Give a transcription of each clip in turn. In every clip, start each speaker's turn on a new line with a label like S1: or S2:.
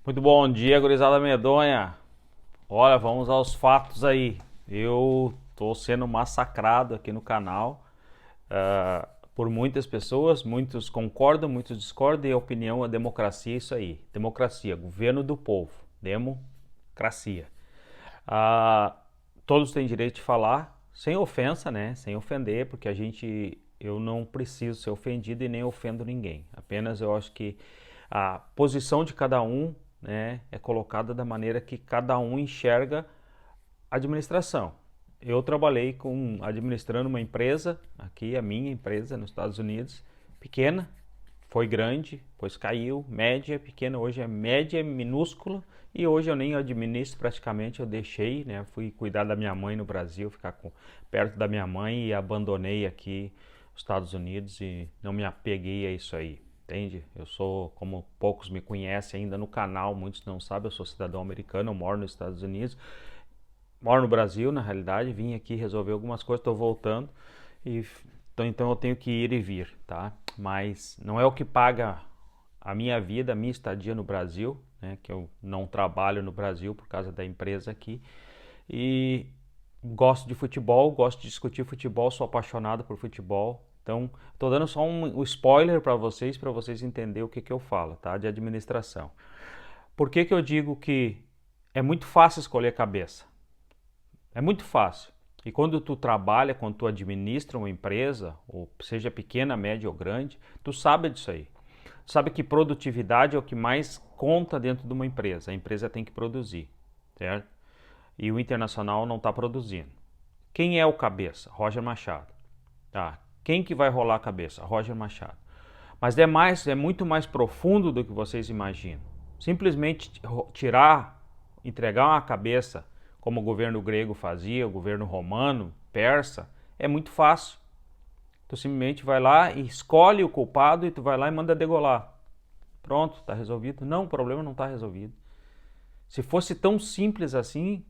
S1: Muito bom dia, gurizada medonha. Olha, vamos aos fatos aí. Eu tô sendo massacrado aqui no canal por muitas pessoas. Muitos concordam, muitos discordam. E a opinião, a democracia é isso aí. Democracia, governo do povo. Democracia. Ah, todos têm direito de falar, sem ofensa, né? Sem ofender, porque eu não preciso ser ofendido e nem ofendo ninguém. Apenas eu acho que a posição de cada um, né, é colocada da maneira que cada um enxerga a administração. Eu trabalhei administrando uma empresa, aqui a minha empresa nos Estados Unidos, pequena, foi grande, depois caiu, média, pequena, hoje é média, minúscula, e hoje eu nem administro praticamente, eu deixei, né, fui cuidar da minha mãe no Brasil, perto da minha mãe e abandonei aqui os Estados Unidos e não me apeguei a isso aí. Entende? Eu sou, como poucos me conhecem ainda no canal, muitos não sabem, eu sou cidadão americano, eu moro nos Estados Unidos, moro no Brasil, na realidade, vim aqui resolver algumas coisas, estou voltando, e então eu tenho que ir e vir, tá? Mas não é o que paga a minha vida, a minha estadia no Brasil, né? Que eu não trabalho no Brasil por causa da empresa aqui, e gosto de futebol, gosto de discutir futebol, sou apaixonado por futebol. Então, estou dando só um spoiler para vocês entenderem o que eu falo, tá? De administração. Por que eu digo que é muito fácil escolher cabeça? É muito fácil. E quando tu trabalha, quando tu administra uma empresa, ou seja pequena, média ou grande, tu sabe disso aí. Tu sabe que produtividade é o que mais conta dentro de uma empresa. A empresa tem que produzir, certo? E o Internacional não está produzindo. Quem é o cabeça? Roger Machado. Tá. Quem que vai rolar a cabeça? Roger Machado. Mas é muito mais profundo do que vocês imaginam. Simplesmente entregar uma cabeça, como o governo grego fazia, o governo romano, persa, é muito fácil. Tu simplesmente vai lá e escolhe o culpado e tu vai lá e manda degolar. Pronto, está resolvido. Não, o problema não está resolvido. Se fosse tão simples assim,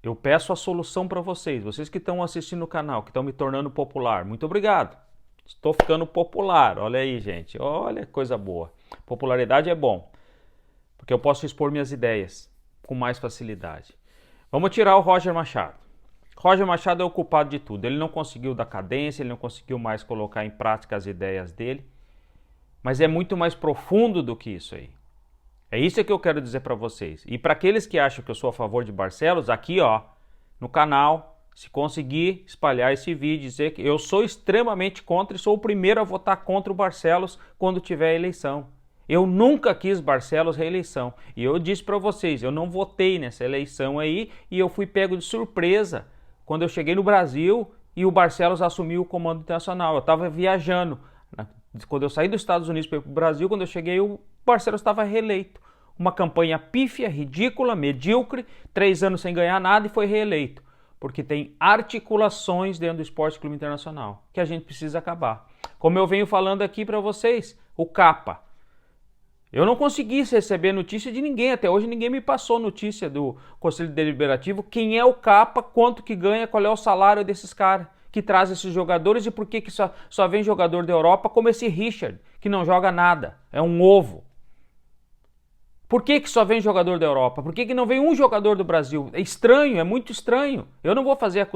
S1: eu peço a solução para vocês que estão assistindo o canal, que estão me tornando popular. Muito obrigado. Estou ficando popular. Olha aí, gente. Olha que coisa boa. Popularidade é bom, porque eu posso expor minhas ideias com mais facilidade. Vamos tirar o Roger Machado. Roger Machado é o culpado de tudo. Ele não conseguiu dar cadência, ele não conseguiu mais colocar em prática as ideias dele. Mas é muito mais profundo do que isso aí. É isso que eu quero dizer para vocês. E para aqueles que acham que eu sou a favor de Barcelos, aqui ó, no canal, se conseguir espalhar esse vídeo, dizer que eu sou extremamente contra e sou o primeiro a votar contra o Barcelos quando tiver eleição. Eu nunca quis Barcelos reeleição. E eu disse para vocês, eu não votei nessa eleição aí e eu fui pego de surpresa quando eu cheguei no Brasil e o Barcelos assumiu o comando internacional. Eu estava viajando. Quando eu saí dos Estados Unidos para ir para o Brasil, quando eu cheguei, o Barcelos estava reeleito. Uma campanha pífia, ridícula, medíocre, 3 anos sem ganhar nada e foi reeleito. Porque tem articulações dentro do Esporte Clube Internacional que a gente precisa acabar. Como eu venho falando aqui para vocês, o CAPA. Eu não consegui receber notícia de ninguém, até hoje ninguém me passou notícia do Conselho Deliberativo, quem é o CAPA, quanto que ganha, qual é o salário desses caras que traz esses jogadores e por que só vem jogador da Europa como esse Richard, que não joga nada, é um ovo. Por que só vem jogador da Europa? Por que não vem um jogador do Brasil? É estranho, é muito estranho. Eu não vou fazer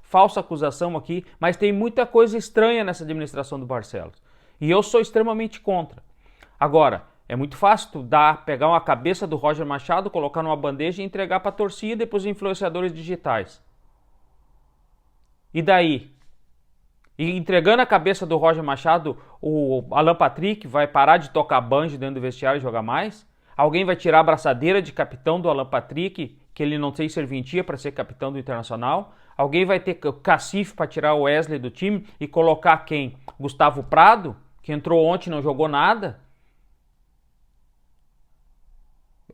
S1: falsa acusação aqui, mas tem muita coisa estranha nessa administração do Barcelos. E eu sou extremamente contra. Agora, é muito fácil tu pegar uma cabeça do Roger Machado, colocar numa bandeja e entregar para a torcida e para os influenciadores digitais. E daí? E entregando a cabeça do Roger Machado, o Alan Patrick vai parar de tocar banjo dentro do vestiário e jogar mais? Alguém vai tirar a braçadeira de capitão do Alan Patrick, que ele não tem serventia para ser capitão do Internacional? Alguém vai ter cacife para tirar o Wesley do time e colocar quem? Gustavo Prado, que entrou ontem e não jogou nada?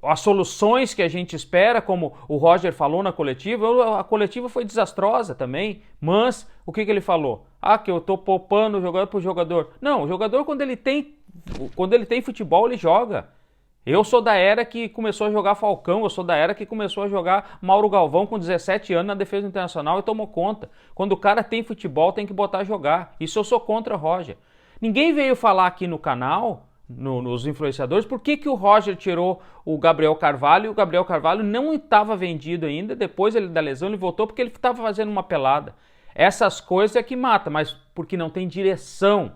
S1: As soluções que a gente espera, como o Roger falou na coletiva, a coletiva foi desastrosa também, mas o que ele falou? Que eu tô poupando o jogador pro jogador. Não, o jogador quando ele tem futebol, ele joga. Eu sou da era que começou a jogar Falcão, eu sou da era que começou a jogar Mauro Galvão com 17 anos na defesa internacional e tomou conta. Quando o cara tem futebol, tem que botar a jogar. Isso eu sou contra, Roger. Ninguém veio falar aqui no canal nos influenciadores por que o Roger tirou o Gabriel Carvalho, e o Gabriel Carvalho não estava vendido ainda, depois da lesão ele voltou porque ele estava fazendo uma pelada. Essas coisas é que mata, mas porque não tem direção,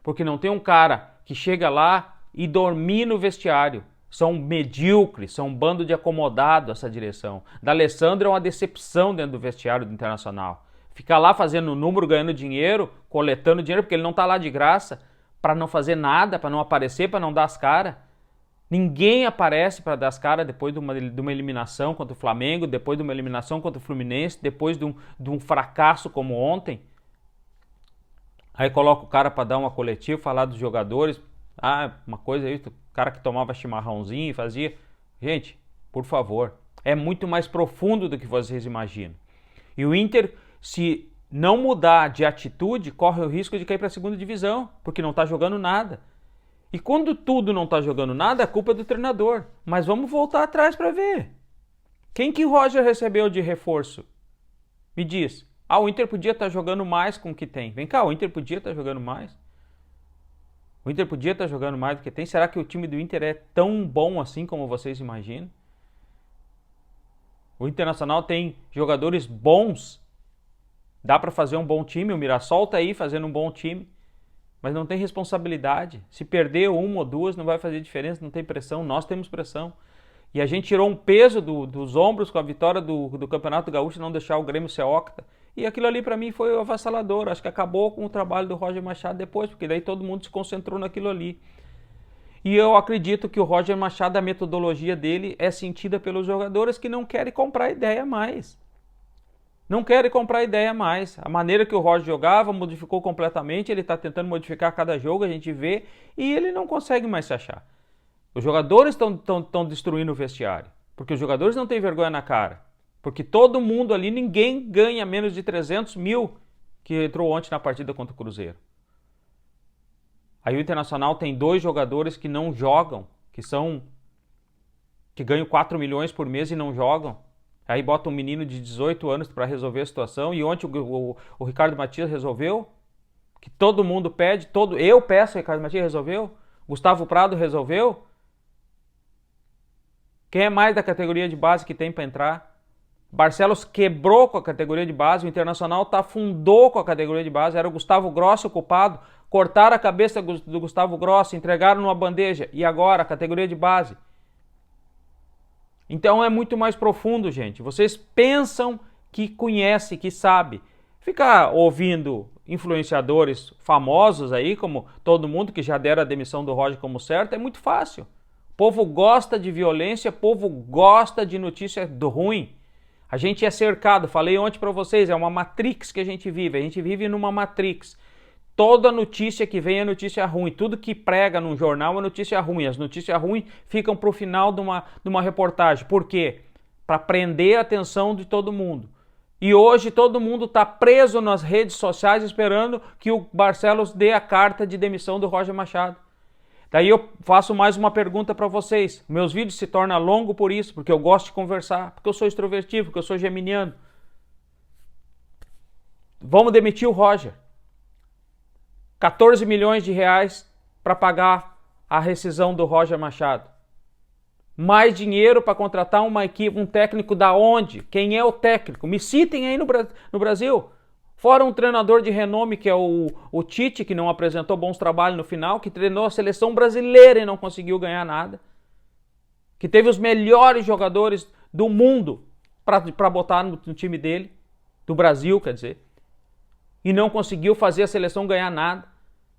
S1: porque não tem um cara que chega lá e domina o vestiário. São medíocres, são um bando de acomodado essa direção. D'Alessandro é uma decepção dentro do vestiário do Internacional. Ficar lá fazendo número, ganhando dinheiro, coletando dinheiro, porque ele não está lá de graça, para não fazer nada, para não aparecer, para não dar as caras. Ninguém aparece para dar as caras depois de uma eliminação contra o Flamengo, depois de uma eliminação contra o Fluminense, depois de um fracasso como ontem. Aí coloca o cara para dar uma coletiva, falar dos jogadores. Ah, uma coisa aí, o cara que tomava chimarrãozinho e fazia... Gente, por favor, é muito mais profundo do que vocês imaginam. E o Inter, se não mudar de atitude, corre o risco de cair para a segunda divisão, porque não está jogando nada. E quando tudo não está jogando nada, a culpa é do treinador. Mas vamos voltar atrás para ver. Quem que o Roger recebeu de reforço? Me diz. Ah, o Inter podia estar jogando mais com o que tem. Vem cá, o Inter podia estar jogando mais? O Inter podia estar jogando mais do que tem? Será que o time do Inter é tão bom assim como vocês imaginam? O Internacional tem jogadores bons. Dá para fazer um bom time. O Mirassol está aí fazendo um bom time. Mas não tem responsabilidade. Se perder uma ou duas não vai fazer diferença, não tem pressão. Nós temos pressão. E a gente tirou um peso dos ombros com a vitória do Campeonato Gaúcho, não deixar o Grêmio ser octa. E aquilo ali para mim foi avassalador. Acho que acabou com o trabalho do Roger Machado depois, porque daí todo mundo se concentrou naquilo ali. E eu acredito que o Roger Machado, a metodologia dele é sentida pelos jogadores que não querem comprar ideia mais. Não querem comprar ideia mais. A maneira que o Roger jogava modificou completamente, ele está tentando modificar cada jogo, a gente vê, e ele não consegue mais se achar. Os jogadores estão destruindo o vestiário, porque os jogadores não têm vergonha na cara. Porque todo mundo ali, ninguém ganha menos de 300 mil que entrou ontem na partida contra o Cruzeiro. Aí o Internacional tem 2 jogadores que não jogam, que ganham 4 milhões por mês e não jogam. Aí bota um menino de 18 anos para resolver a situação. E ontem o Ricardo Matias resolveu. Que todo mundo pede. Eu peço, o Ricardo Matias resolveu. Gustavo Prado resolveu. Quem é mais da categoria de base que tem para entrar? Barcelos quebrou com a categoria de base. O Internacional afundou com a categoria de base. Era o Gustavo Grossi o culpado. Cortaram a cabeça do Gustavo Grossi. Entregaram numa bandeja. E agora, a categoria de base. Então é muito mais profundo, gente. Vocês pensam que conhece, que sabe. Ficar ouvindo influenciadores famosos aí, como todo mundo que já deram a demissão do Roger como certo, é muito fácil. O povo gosta de violência, o povo gosta de notícia ruim. A gente é cercado, falei ontem para vocês, é uma matrix que a gente vive numa matrix. Toda notícia que vem é notícia ruim, tudo que prega num jornal é notícia ruim, as notícias ruins ficam para o final de uma reportagem. Por quê? Para prender a atenção de todo mundo. E hoje todo mundo está preso nas redes sociais esperando que o Barcelos dê a carta de demissão do Roger Machado. Daí eu faço mais uma pergunta para vocês. Meus vídeos se tornam longos por isso, porque eu gosto de conversar, porque eu sou extrovertido, porque eu sou geminiano. Vamos demitir o Roger. 14 milhões de reais para pagar a rescisão do Roger Machado. Mais dinheiro para contratar uma equipe, um técnico da onde? Quem é o técnico? Me citem aí no Brasil. Fora um treinador de renome que é o Tite, que não apresentou bons trabalhos no final, que treinou a seleção brasileira e não conseguiu ganhar nada. Que teve os melhores jogadores do mundo para botar no time dele, do Brasil, quer dizer. E não conseguiu fazer a seleção ganhar nada.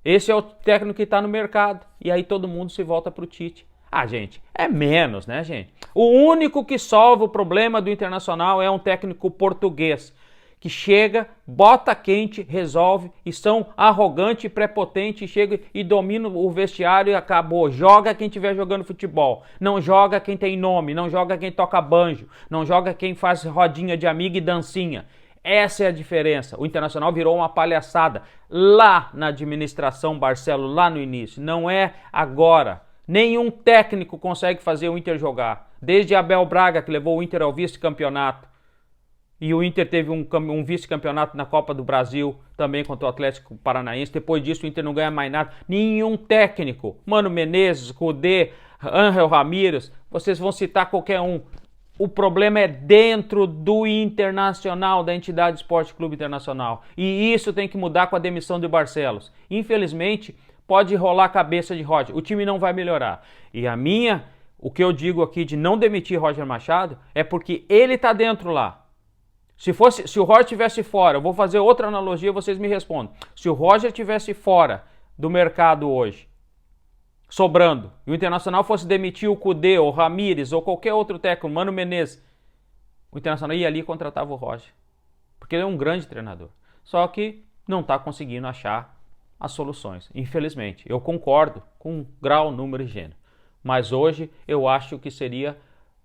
S1: Esse é o técnico que está no mercado. E aí todo mundo se volta para o Tite. Ah, gente, é menos, né, gente? O único que solve o problema do Internacional é um técnico português. Que chega, bota quente, resolve, e são arrogante e prepotente, chega e domina o vestiário e acabou. Joga quem estiver jogando futebol. Não joga quem tem nome, não joga quem toca banjo, não joga quem faz rodinha de amiga e dancinha. Essa é a diferença. O Internacional virou uma palhaçada lá na administração Barcelos, lá no início. Não é agora. Nenhum técnico consegue fazer o Inter jogar. Desde Abel Braga, que levou o Inter ao vice-campeonato. E o Inter teve um vice-campeonato na Copa do Brasil, também contra o Atlético Paranaense. Depois disso, o Inter não ganha mais nada. Nenhum técnico, Mano Menezes, Cudê, Ángel Ramírez, vocês vão citar qualquer um. O problema é dentro do Internacional, da entidade Esporte Clube Internacional. E isso tem que mudar com a demissão de Barcelos. Infelizmente, pode rolar a cabeça de Roger. O time não vai melhorar. E o que eu digo aqui de não demitir Roger Machado é porque ele está dentro lá. Se o Roger estivesse fora, eu vou fazer outra analogia, vocês me respondem. Se o Roger estivesse fora do mercado hoje, sobrando, e o Internacional fosse demitir o Cudê, ou Ramírez, ou qualquer outro técnico, Mano Menezes, o Internacional ia ali e contratava o Roger. Porque ele é um grande treinador. Só que não está conseguindo achar as soluções, infelizmente. Eu concordo com grau, número e gênero. Mas hoje eu acho que seria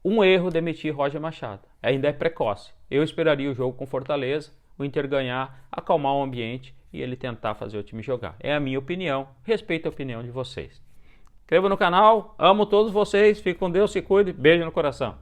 S1: um erro demitir Roger Machado. Ainda é precoce. Eu esperaria o jogo com Fortaleza, o Inter ganhar, acalmar o ambiente e ele tentar fazer o time jogar. É a minha opinião, respeito a opinião de vocês. Inscreva no canal, amo todos vocês, fique com Deus, se cuide, beijo no coração.